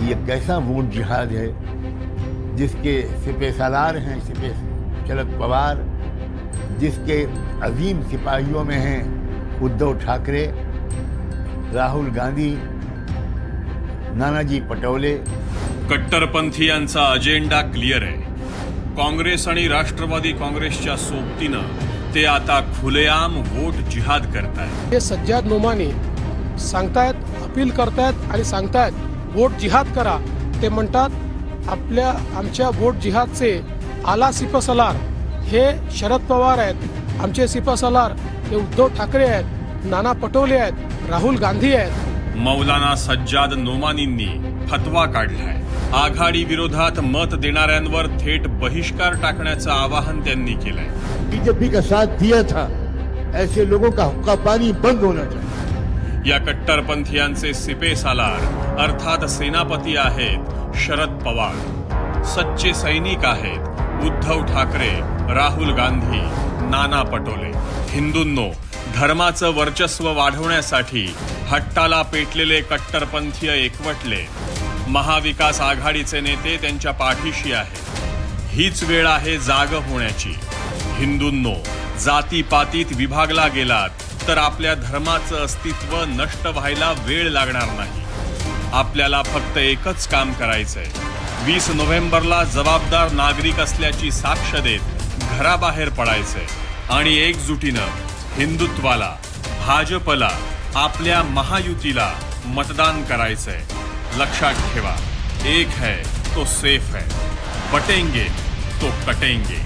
ये कैसा वोट जिहाद है जिसके सिपह सालार हैं सिपह शरद पवार, जिसके अजीम सिपाहियों में हैं उद्धव ठाकरे, राहुल गांधी, नानाजी पटोले। कट्टरपंथीयांचा अजेंडा क्लिअर आहे. काँग्रेस आणि राष्ट्रवादी काँग्रेसच्या सोबतीनं ते आता खुलेआम वोट जिहाद करतायत. हे सज्जाद नोमानी सांगतायत, अपील करतायत आणि सांगतायत वोट जिहाद करा. ते म्हणतात आमच्या वोट जिहादचे आला सिपसलार हे शरद पवार आहेत, आमचे सिपसलार हे उद्धव ठाकरे आहेत, नाना पटोले आहेत, राहुल गांधी आहेत. मौलाना सज्जाद नोमानींनी फतवा काढलाय. आघाडी विरोधात मत देणाऱ्यांवर थेट बहिष्कार टाकण्याचं आवाहन त्यांनी केलंय. बीजेपी का साथ दिया था, ऐसे लोगों का हुक्का पानी बंद होना चाहिए. या कट्टरपंथीयांचे सिपे सालार अर्थात सेनापती आहेत शरद पवार, सच्चे सैनिक आहेत उद्धव ठाकरे, राहुल गांधी, नाना पटोले. हिंदूंनो, धर्माचं वर्चस्व वाढवण्यासाठी हट्टाला पेटलेले कट्टरपंथीय एकवटले. महाविकास आघाडीचे नेते त्यांच्या पाठीशी आहेत. हीच वेळ आहे जाग होण्याची. हिंदूंनो, जातीपातीत विभागला गेलात तर आपल्या धर्माचं अस्तित्व नष्ट व्हायला वेळ लागणार नाही. आपल्याला फक्त एकच काम करायचंय. 20 नोव्हेंबरला जबाबदार नागरिक असल्याची साक्ष देत घराबाहेर पडायचंय आणि एकजुटीनं हिंदुत्वाला, भाजपला, आपल्या महायुतीला मतदान करायचंय. लक्षात ठेवा, एक है तो सेफ है, बटेंगे तो कटेंगे.